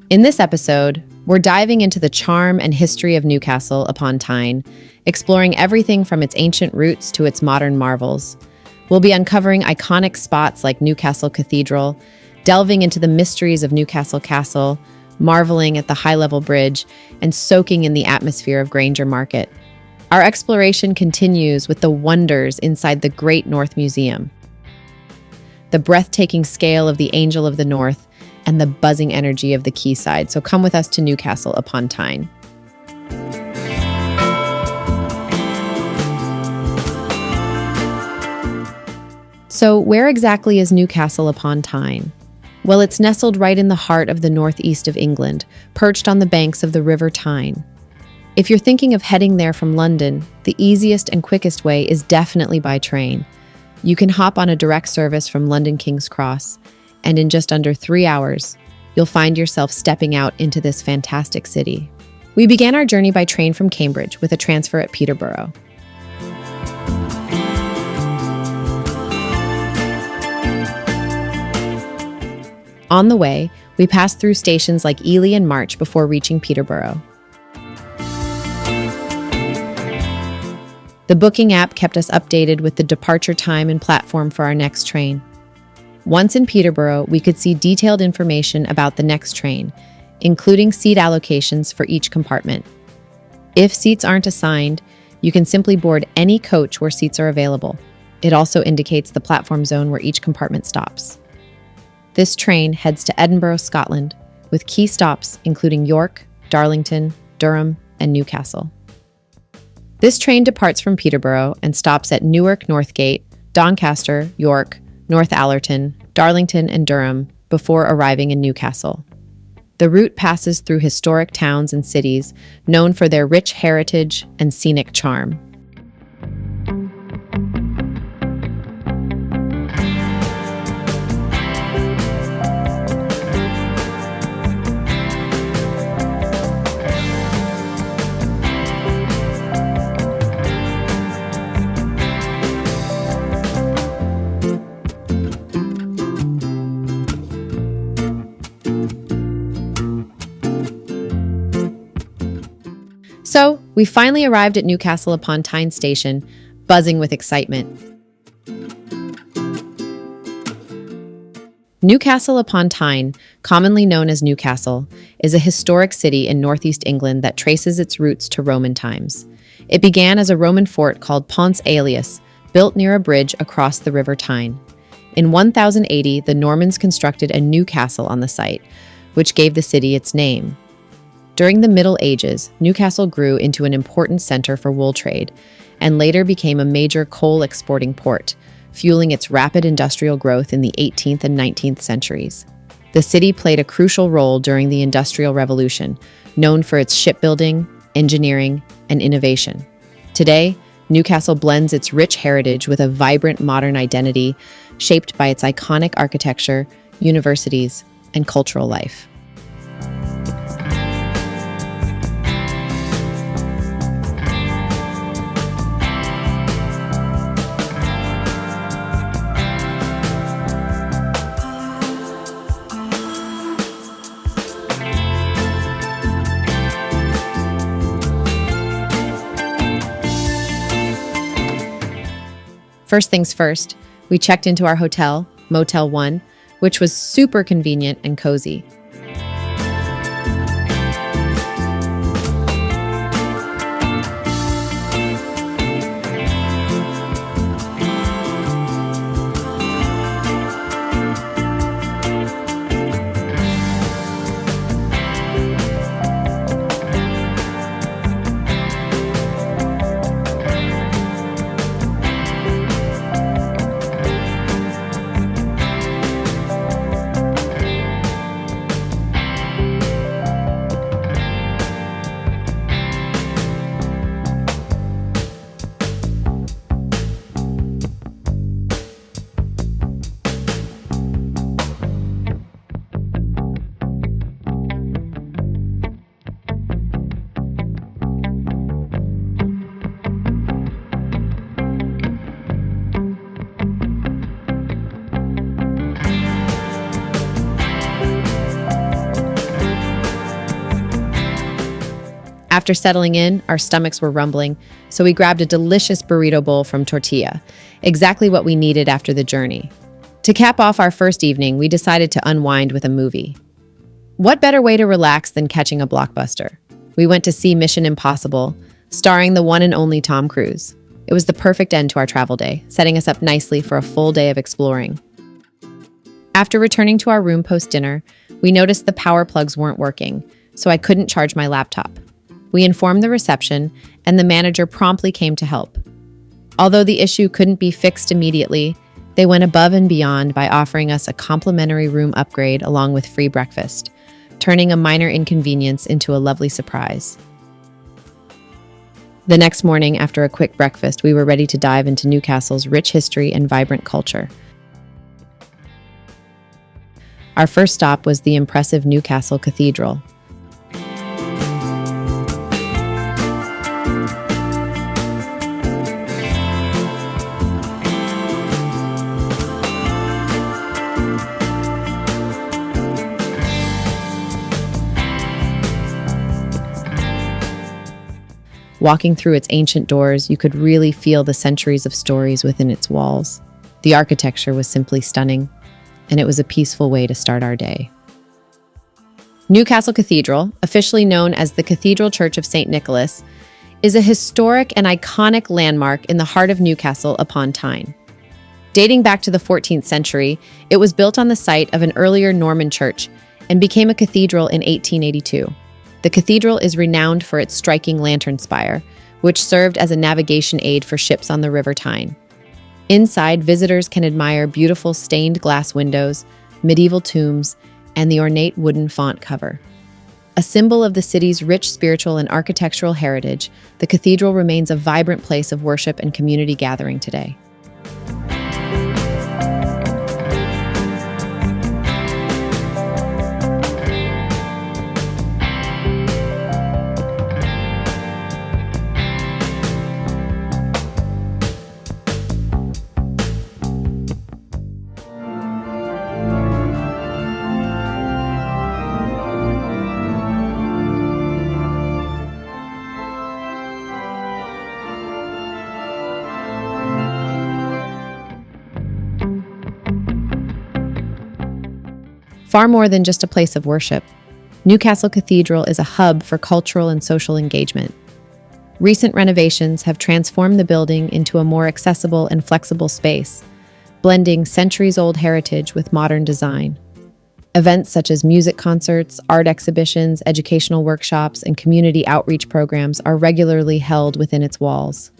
In this episode, we're diving into the charm and history of Newcastle upon Tyne, exploring everything from its ancient roots to its modern marvels. We'll be uncovering iconic spots like Newcastle Cathedral, delving into the mysteries of Newcastle Castle, marveling at the high-level bridge, and soaking in the atmosphere of Granger Market. Our exploration continues with the wonders inside the Great North Museum, the breathtaking scale of the Angel of the North, and the buzzing energy of the Quayside. So come with us to Newcastle upon Tyne. So where exactly is Newcastle upon Tyne? Well, it's nestled right in the heart of the northeast of England, perched on the banks of the River Tyne. If you're thinking of heading there from London, the easiest and quickest way is definitely by train. You can hop on a direct service from London King's Cross, and in just under 3 hours, you'll find yourself stepping out into this fantastic city. We began our journey by train from Cambridge with a transfer at Peterborough. On the way, we passed through stations like Ely and March before reaching Peterborough. The booking app kept us updated with the departure time and platform for our next train. Once in Peterborough, we could see detailed information about the next train, including seat allocations for each compartment. If seats aren't assigned, you can simply board any coach where seats are available. It also indicates the platform zone where each compartment stops. This train heads to Edinburgh, Scotland, with key stops including York, Darlington, Durham, and Newcastle. This train departs from Peterborough and stops at Newark Northgate, Doncaster, York, North Allerton, Darlington, and Durham before arriving in Newcastle. The route passes through historic towns and cities known for their rich heritage and scenic charm. So, we finally arrived at Newcastle upon Tyne station, buzzing with excitement. Newcastle upon Tyne, commonly known as Newcastle, is a historic city in northeast England that traces its roots to Roman times. It began as a Roman fort called Ponce Aelius, built near a bridge across the River Tyne. In 1080, the Normans constructed a new castle on the site, which gave the city its name. During the Middle Ages, Newcastle grew into an important center for wool trade and later became a major coal exporting port, fueling its rapid industrial growth in the 18th and 19th centuries. The city played a crucial role during the Industrial Revolution, known for its shipbuilding, engineering, and innovation. Today, Newcastle blends its rich heritage with a vibrant modern identity shaped by its iconic architecture, universities, and cultural life. First things first, we checked into our hotel, Motel 1, which was super convenient and cozy. After settling in, our stomachs were rumbling, so we grabbed a delicious burrito bowl from Tortilla, exactly what we needed after the journey. To cap off our first evening, we decided to unwind with a movie. What better way to relax than catching a blockbuster? We went to see Mission Impossible, starring the one and only Tom Cruise. It was the perfect end to our travel day, setting us up nicely for a full day of exploring. After returning to our room post-dinner, we noticed the power plugs weren't working, so I couldn't charge my laptop. We informed the reception, and the manager promptly came to help. Although the issue couldn't be fixed immediately, they went above and beyond by offering us a complimentary room upgrade along with free breakfast, turning a minor inconvenience into a lovely surprise. The next morning, after a quick breakfast, we were ready to dive into Newcastle's rich history and vibrant culture. Our first stop was the impressive Newcastle Cathedral. Walking through its ancient doors, you could really feel the centuries of stories within its walls. The architecture was simply stunning, and it was a peaceful way to start our day. Newcastle Cathedral, officially known as the Cathedral Church of St. Nicholas, is a historic and iconic landmark in the heart of Newcastle upon Tyne. Dating back to the 14th century, it was built on the site of an earlier Norman church and became a cathedral in 1882. The cathedral is renowned for its striking lantern spire, which served as a navigation aid for ships on the River Tyne. Inside, visitors can admire beautiful stained glass windows, medieval tombs, and the ornate wooden font cover. A symbol of the city's rich spiritual and architectural heritage, the cathedral remains a vibrant place of worship and community gathering today. Far more than just a place of worship, Newcastle Cathedral is a hub for cultural and social engagement. Recent renovations have transformed the building into a more accessible and flexible space, blending centuries-old heritage with modern design. Events such as music concerts, art exhibitions, educational workshops, and community outreach programs are regularly held within its walls.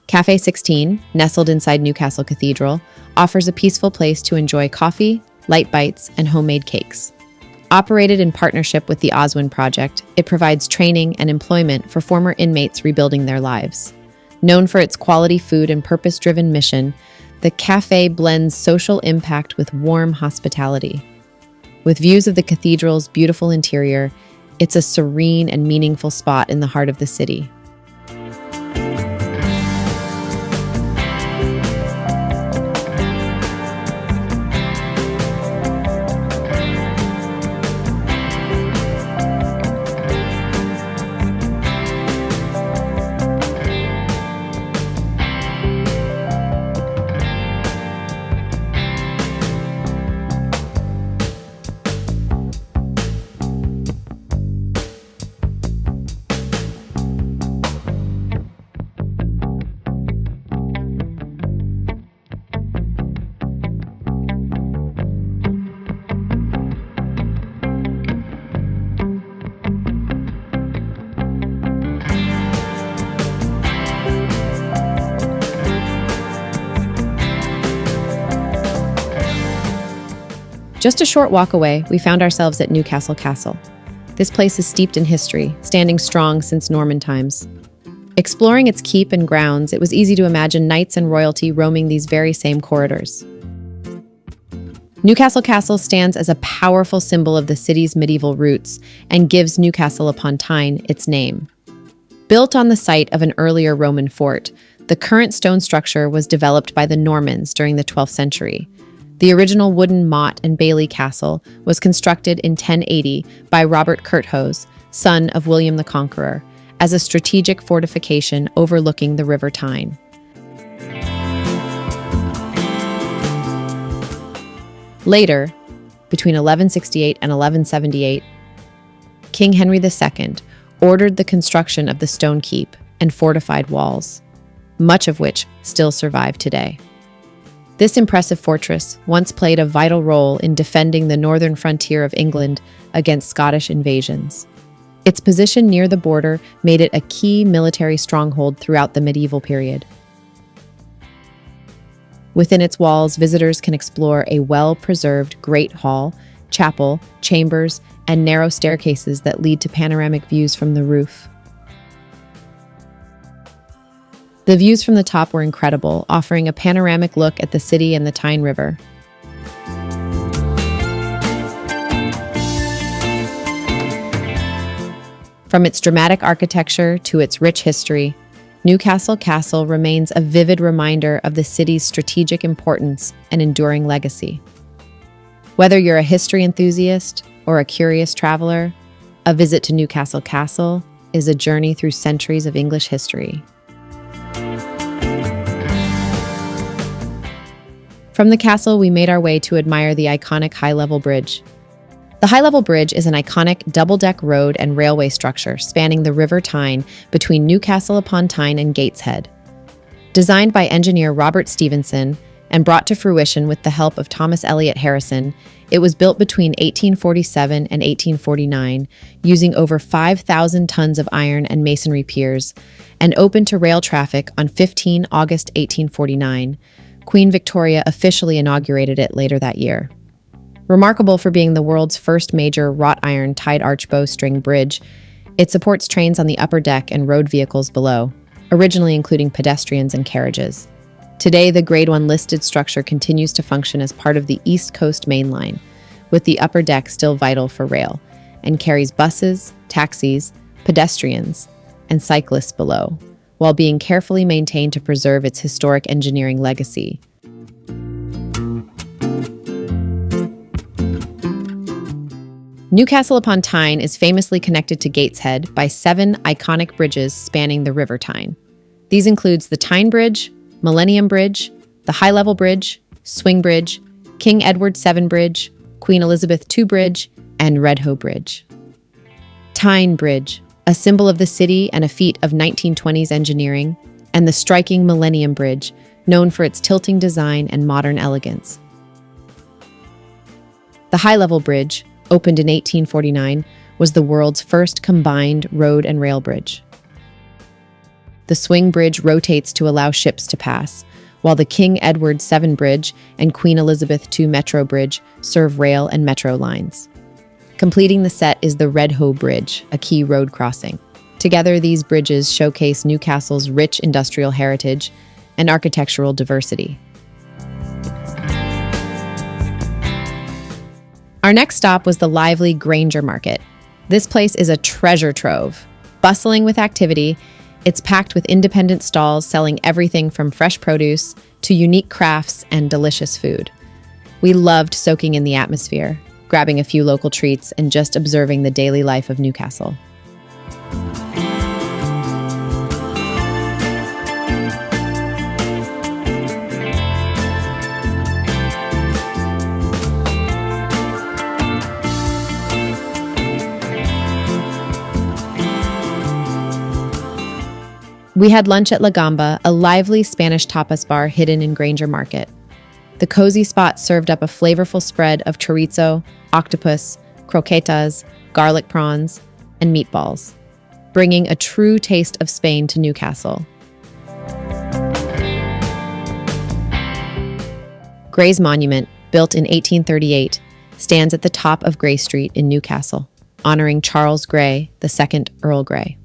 Cafe 16, nestled inside Newcastle Cathedral, offers a peaceful place to enjoy coffee, light bites, and homemade cakes. Operated in partnership with the Oswin Project, it provides training and employment for former inmates rebuilding their lives. Known for its quality food and purpose-driven mission, the cafe blends social impact with warm hospitality. With views of the cathedral's beautiful interior, it's a serene and meaningful spot in the heart of the city. Just a short walk away, we found ourselves at Newcastle Castle. This place is steeped in history, standing strong since Norman times. Exploring its keep and grounds, it was easy to imagine knights and royalty roaming these very same corridors. Newcastle Castle stands as a powerful symbol of the city's medieval roots and gives Newcastle upon Tyne its name. Built on the site of an earlier Roman fort, the current stone structure was developed by the Normans during the 12th century. The original wooden motte and bailey castle was constructed in 1080 by Robert Curthose, son of William the Conqueror, as a strategic fortification overlooking the River Tyne. Later, between 1168 and 1178, King Henry II ordered the construction of the stone keep and fortified walls, much of which still survive today. This impressive fortress once played a vital role in defending the northern frontier of England against Scottish invasions. Its position near the border made it a key military stronghold throughout the medieval period. Within its walls, visitors can explore a well-preserved Great Hall, chapel, chambers, and narrow staircases that lead to panoramic views from the roof. The views from the top were incredible, offering a panoramic look at the city and the Tyne River. From its dramatic architecture to its rich history, Newcastle Castle remains a vivid reminder of the city's strategic importance and enduring legacy. Whether you're a history enthusiast or a curious traveler, a visit to Newcastle Castle is a journey through centuries of English history. From the castle, we made our way to admire the iconic high-level bridge. The high-level bridge is an iconic double-deck road and railway structure spanning the River Tyne between Newcastle upon Tyne and Gateshead. Designed by engineer Robert Stephenson and brought to fruition with the help of Thomas Elliot Harrison, it was built between 1847 and 1849, using over 5,000 tons of iron and masonry piers, and opened to rail traffic on 15 August 1849. Queen Victoria officially inaugurated it later that year. Remarkable for being the world's first major wrought iron tied arch bowstring bridge, it supports trains on the upper deck and road vehicles below, originally including pedestrians and carriages. Today, the Grade 1 listed structure continues to function as part of the East Coast Main Line, with the upper deck still vital for rail, and carries buses, taxis, pedestrians, and cyclists below, while being carefully maintained to preserve its historic engineering legacy. Newcastle upon Tyne is famously connected to Gateshead by 7 iconic bridges spanning the River Tyne. These include the Tyne Bridge, Millennium Bridge, the High Level Bridge, Swing Bridge, King Edward VII Bridge, Queen Elizabeth II Bridge, and Redhoe Bridge. Tyne Bridge, a symbol of the city and a feat of 1920s engineering, and the striking Millennium Bridge, known for its tilting design and modern elegance. The High Level Bridge, opened in 1849, was the world's first combined road and rail bridge. The Swing Bridge rotates to allow ships to pass, while the King Edward VII Bridge and Queen Elizabeth II Metro Bridge serve rail and metro lines. Completing the set is the Redhoe Bridge, a key road crossing. Together, these bridges showcase Newcastle's rich industrial heritage and architectural diversity. Our next stop was the lively Granger Market. This place is a treasure trove. Bustling with activity, it's packed with independent stalls selling everything from fresh produce to unique crafts and delicious food. We loved soaking in the atmosphere, grabbing a few local treats, and just observing the daily life of Newcastle. We had lunch at La Gamba, a lively Spanish tapas bar hidden in Granger Market. The cozy spot served up a flavorful spread of chorizo, octopus, croquetas, garlic prawns, and meatballs, bringing a true taste of Spain to Newcastle. Grey's Monument, built in 1838, stands at the top of Grey Street in Newcastle, honoring Charles Grey, the second Earl Grey.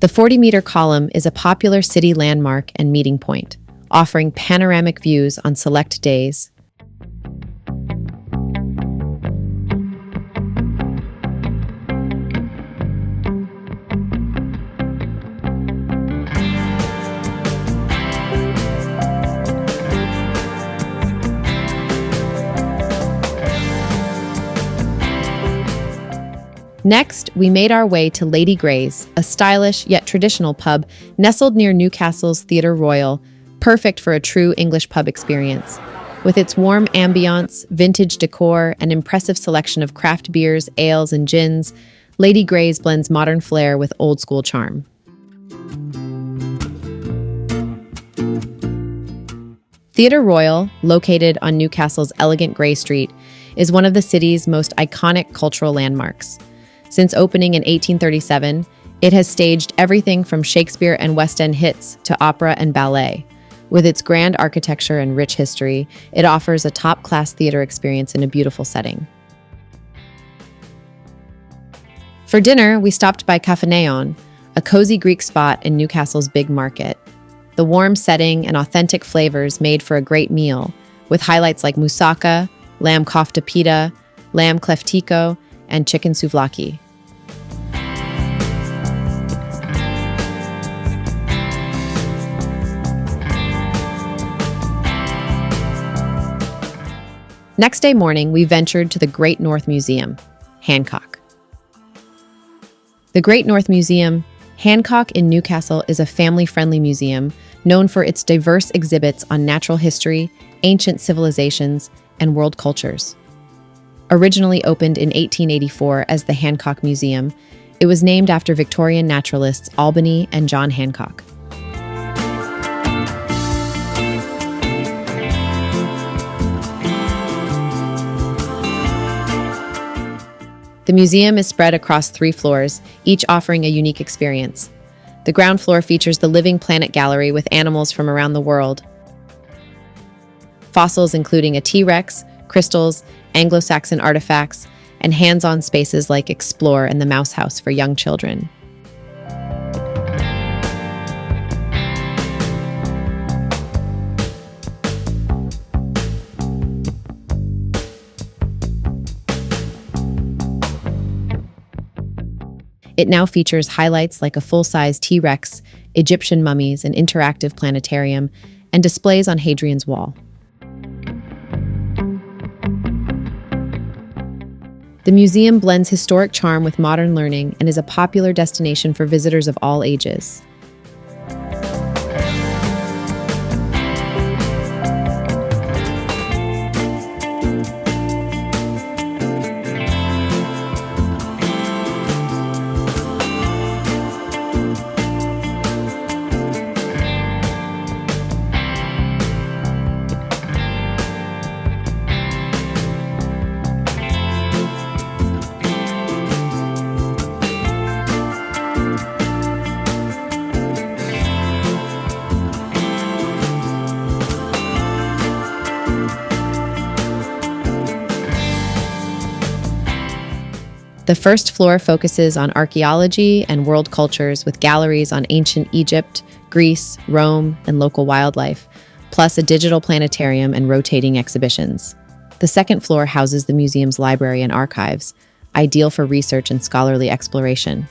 The 40-meter column is a popular city landmark and meeting point, offering panoramic views on select days. Next, we made our way to Lady Grey's, a stylish yet traditional pub nestled near Newcastle's Theatre Royal, perfect for a true English pub experience. With its warm ambiance, vintage decor, and impressive selection of craft beers, ales, and gins, Lady Grey's blends modern flair with old-school charm. Theatre Royal, located on Newcastle's elegant Grey Street, is one of the city's most iconic cultural landmarks. Since opening in 1837, it has staged everything from Shakespeare and West End hits to opera and ballet. With its grand architecture and rich history, it offers a top-class theater experience in a beautiful setting. For dinner, we stopped by Cafeon, a cozy Greek spot in Newcastle's big market. The warm setting and authentic flavors made for a great meal, with highlights like moussaka, lamb kofta pita, lamb kleftiko, and chicken souvlaki. Next day morning, we ventured to the Great North Museum, Hancock. The Great North Museum, Hancock in Newcastle, is a family-friendly museum known for its diverse exhibits on natural history, ancient civilizations, and world cultures. Originally opened in 1884 as the Hancock Museum, it was named after Victorian naturalists Albany and John Hancock. The museum is spread across 3 floors, each offering a unique experience. The ground floor features the Living Planet Gallery with animals from around the world. Fossils including a T-Rex, crystals, Anglo-Saxon artifacts, and hands-on spaces like Explore and the Mouse House for young children. It now features highlights like a full-size T-Rex, Egyptian mummies, an interactive planetarium, and displays on Hadrian's Wall. The museum blends historic charm with modern learning and is a popular destination for visitors of all ages. The first floor focuses on archaeology and world cultures with galleries on ancient Egypt, Greece, Rome, and local wildlife, plus a digital planetarium and rotating exhibitions. The second floor houses the museum's library and archives, ideal for research and scholarly exploration.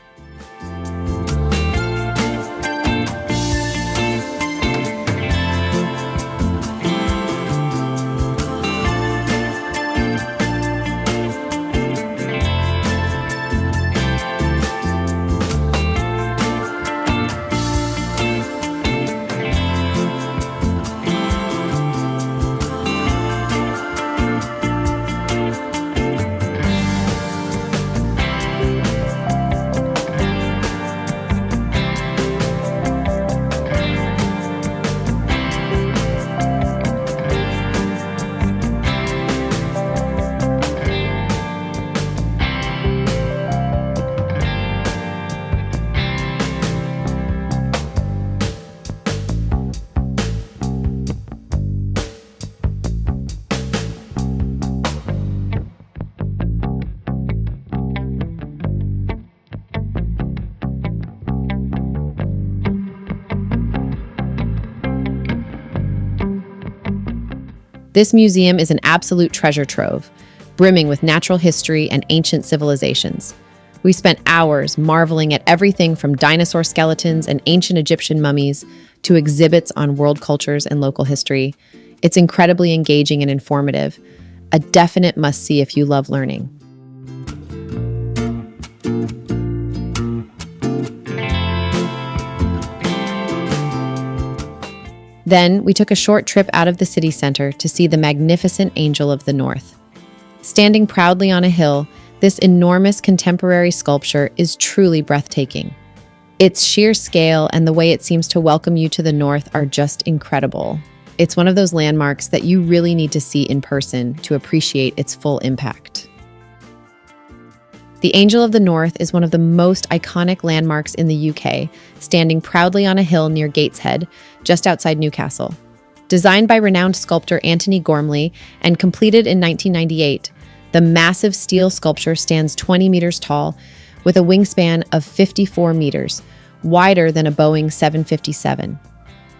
This museum is an absolute treasure trove, brimming with natural history and ancient civilizations. We spent hours marveling at everything from dinosaur skeletons and ancient Egyptian mummies to exhibits on world cultures and local history. It's incredibly engaging and informative, a definite must-see if you love learning. Then we took a short trip out of the city center to see the magnificent Angel of the North. Standing proudly on a hill, this enormous contemporary sculpture is truly breathtaking. Its sheer scale and the way it seems to welcome you to the north are just incredible. It's one of those landmarks that you really need to see in person to appreciate its full impact. The Angel of the North is one of the most iconic landmarks in the UK, standing proudly on a hill near Gateshead, just outside Newcastle. Designed by renowned sculptor Anthony Gormley and completed in 1998, the massive steel sculpture stands 20 meters tall with a wingspan of 54 meters, wider than a Boeing 757.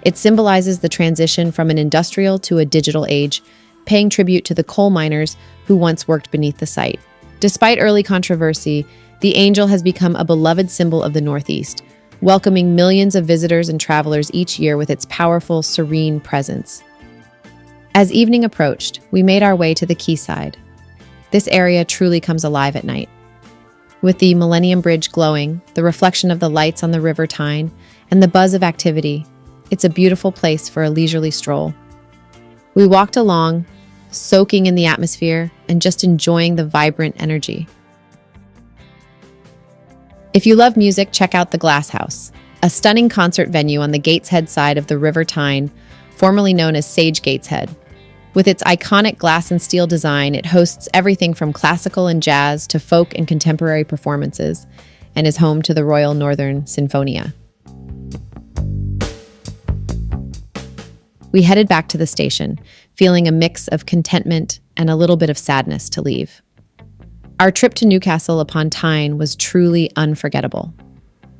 It symbolizes the transition from an industrial to a digital age, paying tribute to the coal miners who once worked beneath the site. Despite early controversy, the angel has become a beloved symbol of the Northeast, welcoming millions of visitors and travelers each year with its powerful, serene presence. As evening approached, we made our way to the Quayside. This area truly comes alive at night. With the Millennium Bridge glowing, the reflection of the lights on the River Tyne, and the buzz of activity, it's a beautiful place for a leisurely stroll. We walked along, soaking in the atmosphere and just enjoying the vibrant energy. If you love music, check out the Glass House, a stunning concert venue on the Gateshead side of the River Tyne, formerly known as Sage Gateshead. With its iconic glass and steel design, it hosts everything from classical and jazz to folk and contemporary performances, and is home to the Royal Northern Sinfonia. We headed back to the station, feeling a mix of contentment and a little bit of sadness to leave. Our trip to Newcastle upon Tyne was truly unforgettable.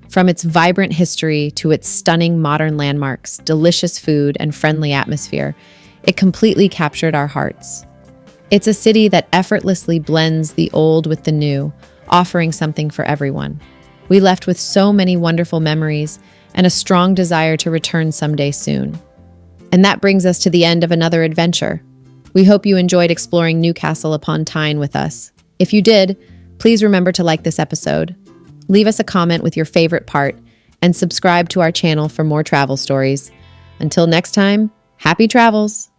From its vibrant history to its stunning modern landmarks, delicious food, and friendly atmosphere, it completely captured our hearts. It's a city that effortlessly blends the old with the new, offering something for everyone. We left with so many wonderful memories and a strong desire to return someday soon. And that brings us to the end of another adventure. We hope you enjoyed exploring Newcastle upon Tyne with us. If you did, please remember to like this episode, leave us a comment with your favorite part, and subscribe to our channel for more travel stories. Until next time, happy travels!